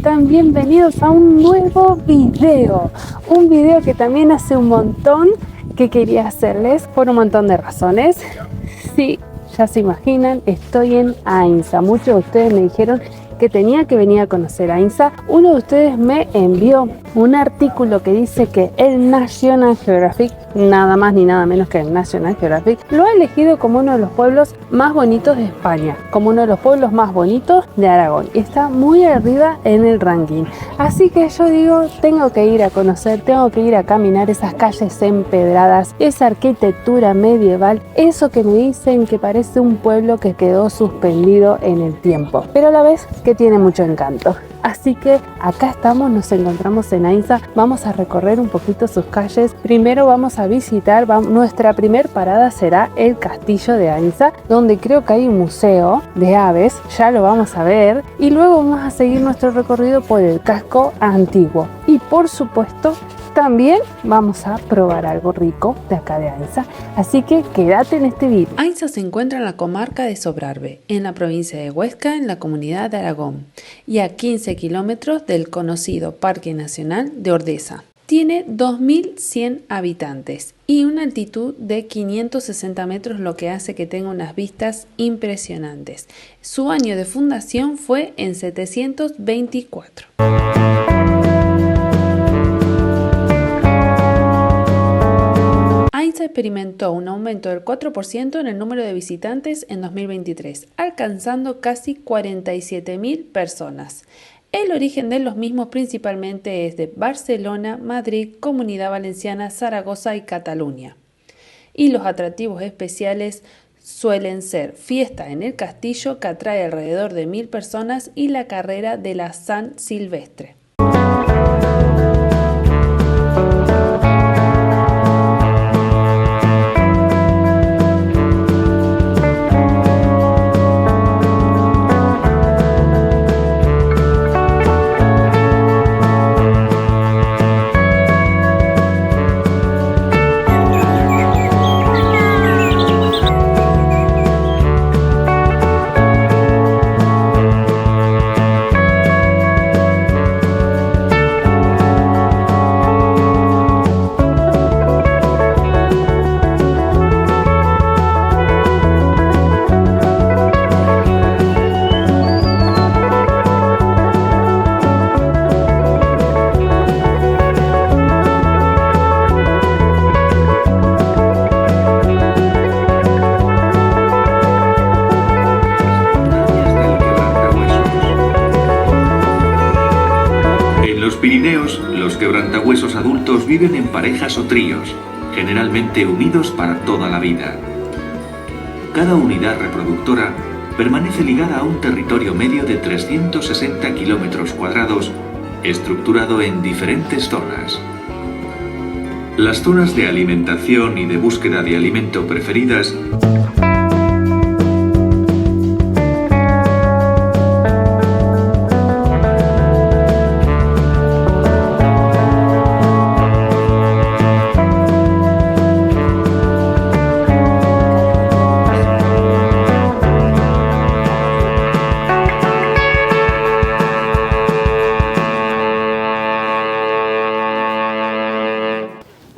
están? Bienvenidos a un nuevo video. Un video que también hace un montón que quería hacerles por un montón de razones. Sí, ya se imaginan, estoy en Ainsa. Muchos de ustedes me dijeron que tenía que venir a conocer Ainsa. Uno de ustedes me envió un artículo que dice que el National Geographic, nada más ni nada menos que el National Geographic, lo ha elegido como uno de los pueblos más bonitos de España, como uno de los pueblos más bonitos de Aragón, y está muy arriba en el ranking. Así que yo digo, tengo que ir a conocer, tengo que ir a caminar esas calles empedradas, esa arquitectura medieval, eso que me dicen que parece un pueblo que quedó suspendido en el tiempo, pero a la vez que tiene mucho encanto. Así que acá estamos, nos encontramos en Ainsa, vamos a recorrer un poquito sus calles. Primero vamos a visitar, nuestra primer parada será el castillo de Ainsa, donde creo que hay un museo de aves, ya lo vamos a ver, y luego vamos a seguir nuestro recorrido por el casco antiguo. Y por supuesto, también vamos a probar algo rico de acá de Ainsa, así que quédate en este video. Ainsa se encuentra en la comarca de Sobrarbe, en la provincia de Huesca, en la comunidad de Aragón, y a 15 kilómetros del conocido Parque Nacional de Ordesa. Tiene 2.100 habitantes y una altitud de 560 metros, lo que hace que tenga unas vistas impresionantes. Su año de fundación fue en 724. Ainsa experimentó un aumento del 4% en el número de visitantes en 2023, alcanzando casi 47.000 personas. El origen de los mismos principalmente es de Barcelona, Madrid, Comunidad Valenciana, Zaragoza y Cataluña. Y los atractivos especiales suelen ser fiesta en el castillo, que atrae alrededor de 1.000 personas, y la carrera de la San Silvestre. Pirineos, los quebrantahuesos adultos viven en parejas o tríos, generalmente unidos para toda la vida. Cada unidad reproductora permanece ligada a un territorio medio de 360 kilómetros cuadrados, estructurado en diferentes zonas. Las zonas de alimentación y de búsqueda de alimento preferidas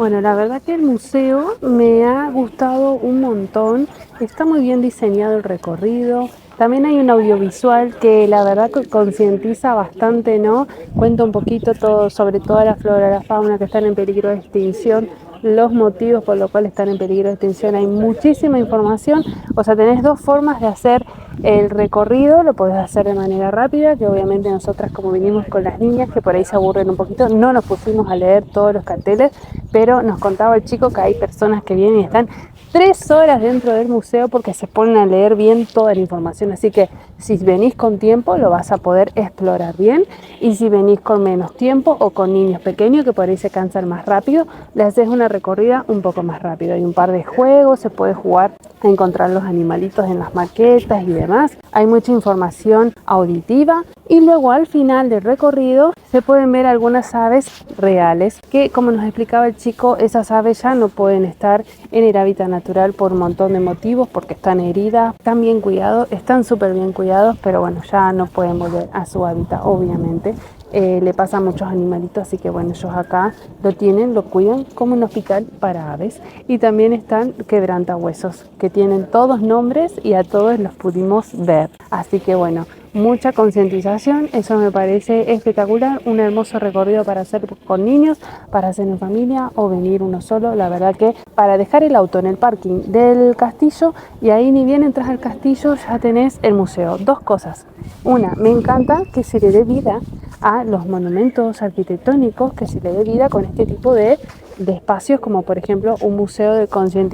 Bueno, la verdad que el museo me ha gustado un montón, está muy bien diseñado el recorrido, también hay un audiovisual que la verdad que concientiza bastante, ¿no? Cuenta un poquito todo sobre toda la flora, la fauna que están en peligro de extinción, los motivos por los cuales están en peligro de extinción, hay muchísima información, o sea, tenés dos formas de hacer el recorrido, lo podés hacer de manera rápida, que obviamente nosotras como vinimos con las niñas, que por ahí se aburren un poquito, no nos pusimos a leer todos los carteles, pero nos contaba el chico que hay personas que vienen y están 3 horas dentro del museo porque se ponen a leer bien toda la información, así que si venís con tiempo lo vas a poder explorar bien, y si venís con menos tiempo o con niños pequeños que por ahí se cansan más rápido, le haces una recorrida un poco más rápido. Hay un par de juegos, se puede jugar a encontrar los animalitos en las maquetas y demás. demás. Hay mucha información auditiva y luego al final del recorrido se pueden ver algunas aves reales que, como nos explicaba el chico, esas aves ya no pueden estar en el hábitat natural por un montón de motivos, porque están heridas, están bien cuidados, están súper bien cuidados, pero bueno, ya no pueden volver a su hábitat, obviamente. Le pasa a muchos animalitos, así que bueno, ellos acá lo tienen, lo cuidan como un hospital para aves. Y también están quebrantahuesos, que tienen todos nombres y a todos los pudimos ver. Así que bueno, mucha concientización, eso me parece espectacular, un hermoso recorrido para hacer con niños, para hacer en familia o venir uno solo. La verdad que para dejar el auto en el parking del castillo y ahí ni bien entras al castillo ya tenés el museo. Dos cosas. Una, me encanta que se le dé vida a los monumentos arquitectónicos, que se le dé vida con este tipo de espacios, como por ejemplo un museo de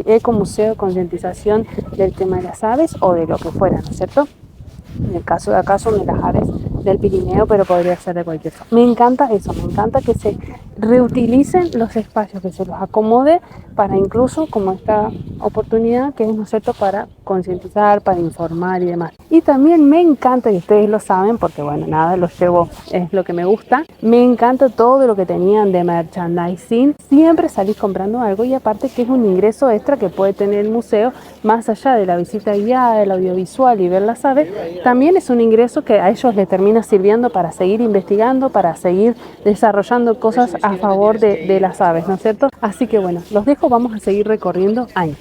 ecomuseo de concientización del tema de las aves o de lo que fuera, ¿no es cierto? En el caso de acá son de las aves del Pirineo, pero podría ser de cualquier forma. Me encanta eso, me encanta que se reutilicen los espacios, que se los acomode para incluso como esta oportunidad que es, ¿no es cierto?, para concientizar, para informar y demás. Y también me encanta, y ustedes lo saben porque bueno, nada, los llevo, es lo que me gusta, me encanta todo lo que tenían de merchandising, siempre salís comprando algo y aparte que es un ingreso extra que puede tener el museo, más allá de la visita guiada, del audiovisual y ver las aves, también es un ingreso que a ellos les termina sirviendo para seguir investigando, para seguir desarrollando cosas a favor de las aves, ¿no es cierto? Así que bueno, los dejo, vamos a seguir recorriendo años.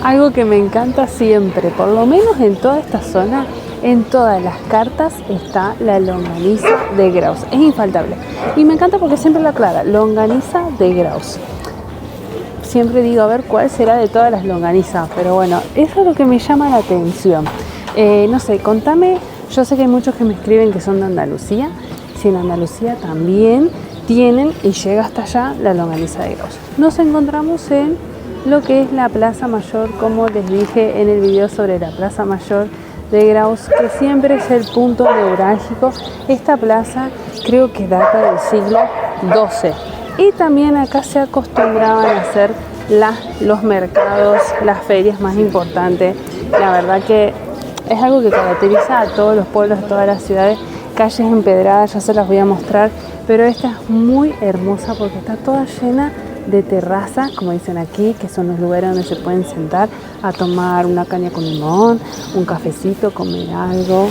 Algo que me encanta siempre, por lo menos en toda esta zona, en todas las cartas está la longaniza de Graus, es infaltable. Y me encanta porque siempre la aclara, longaniza de Graus. Siempre digo a ver cuál será de todas las longanizas, pero bueno, eso es lo que me llama la atención. No sé, contame, yo sé que hay muchos que me escriben que son de Andalucía, si en Andalucía también tienen y llega hasta allá la longaniza de Graus. Nos encontramos en lo que es la Plaza Mayor, como les dije en el video sobre la Plaza Mayor de Graus, que siempre es el punto neurálgico. Esta plaza creo que data del siglo XII y también acá se acostumbraban a hacer los mercados, las ferias más importantes. La verdad que es algo que caracteriza a todos los pueblos, a todas las ciudades. Calles empedradas, ya se las voy a mostrar, pero esta es muy hermosa porque está toda llena de terrazas, como dicen aquí, que son los lugares donde se pueden sentar a tomar una caña con limón, un cafecito, comer algo.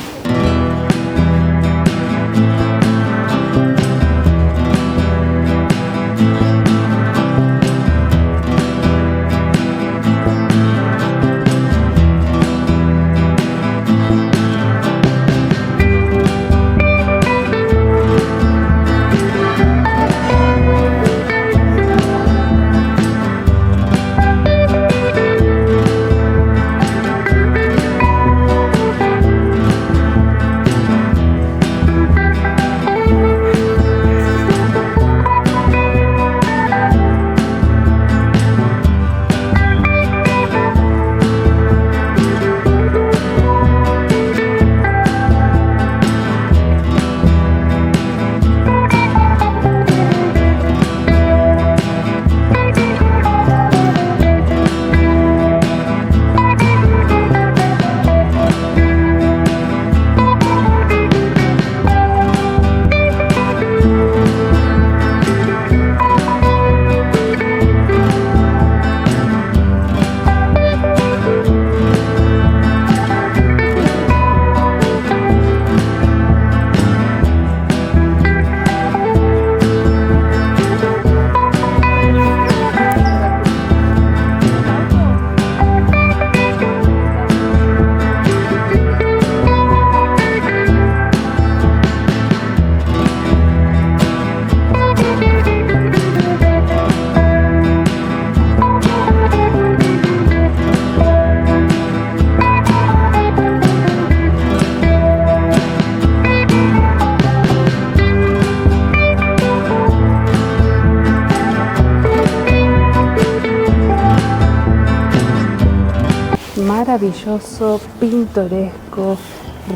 maravilloso, pintoresco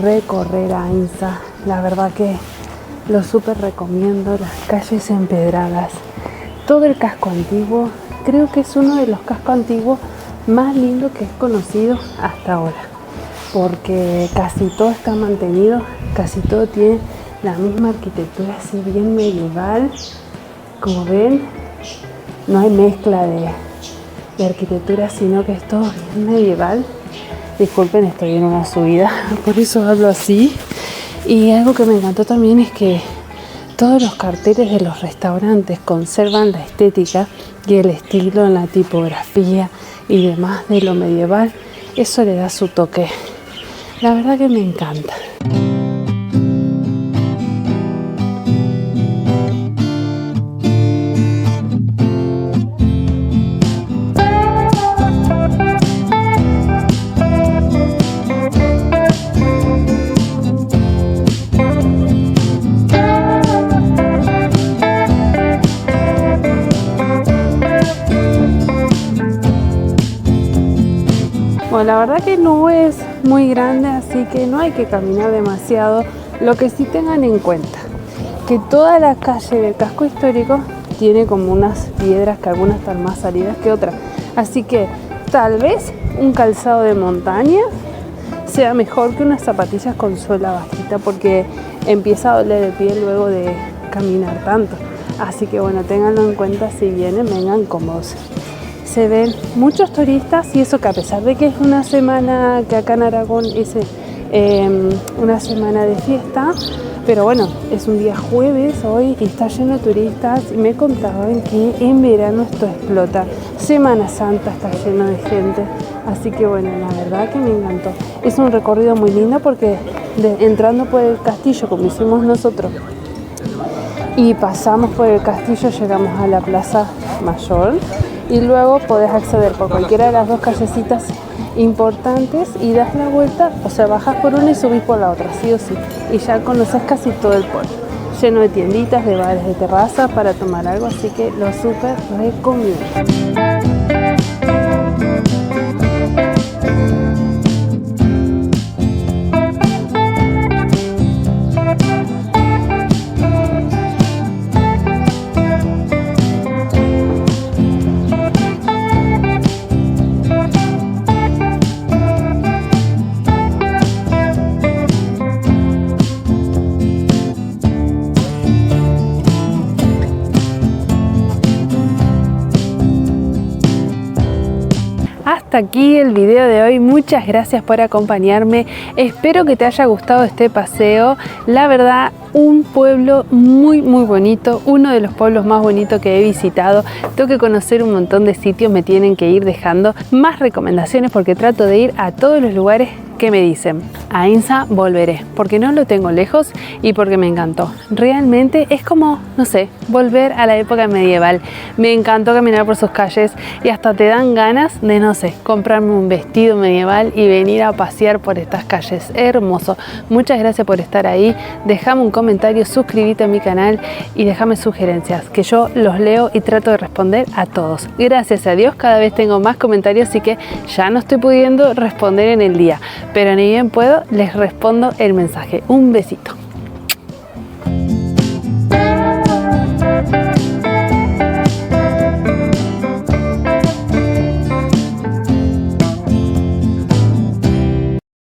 recorrer Ainsa. La verdad que lo súper recomiendo. Las calles empedradas, todo el casco antiguo, creo que es uno de los cascos antiguos más lindos que he conocido hasta ahora, porque casi todo está mantenido, casi todo tiene la misma arquitectura así bien medieval. Como ven, no hay mezcla de arquitectura, sino que es todo bien medieval. Disculpen, estoy en una subida, por eso hablo así. Y algo que me encantó también es que todos los carteles de los restaurantes conservan la estética y el estilo en la tipografía y demás de lo medieval. Eso le da su toque. La verdad que me encanta. Bueno, la verdad que no es muy grande, así que no hay que caminar demasiado. Lo que sí tengan en cuenta, que toda la calle del casco histórico tiene como unas piedras que algunas están más salidas que otras. Así que tal vez un calzado de montaña sea mejor que unas zapatillas con suela bajita, porque empieza a doler el pie luego de caminar tanto. Así que bueno, ténganlo en cuenta si vienen, vengan cómodos. Se ven muchos turistas, y eso que a pesar de que es una semana, que acá en Aragón es una semana de fiesta, pero bueno, es un día jueves hoy y está lleno de turistas, y me contaban que en verano esto explota. Semana Santa está lleno de gente, así que bueno, la verdad que me encantó. Es un recorrido muy lindo porque entrando por el castillo como hicimos nosotros y pasamos por el castillo, llegamos a la Plaza Mayor. Y luego podés acceder por cualquiera de las dos callecitas importantes y das la vuelta, o sea, bajás por una y subís por la otra, sí o sí. Y ya conoces casi todo el pueblo, lleno de tienditas, de bares, de terrazas para tomar algo, así que lo súper recomiendo. Hasta aquí el video de hoy. Muchas gracias por acompañarme. Espero que te haya gustado este paseo. La verdad, un pueblo muy bonito, uno de los pueblos más bonitos que he visitado. Tengo que conocer un montón de sitios, me tienen que ir dejando más recomendaciones porque trato de ir a todos los lugares que me dicen. A Ainsa volveré porque no lo tengo lejos y porque me encantó. Realmente es como, no sé, volver a la época medieval. Me encantó caminar por sus calles y hasta te dan ganas de, no sé, comprarme un vestido medieval y venir a pasear por estas calles. Hermoso. Muchas gracias por estar ahí. Déjame un comentario, suscríbete a mi canal y déjame sugerencias que yo los leo y trato de responder a todos. Gracias a Dios cada vez tengo más comentarios, así que ya no estoy pudiendo responder en el día, pero ni bien puedo les respondo el mensaje. Un besito.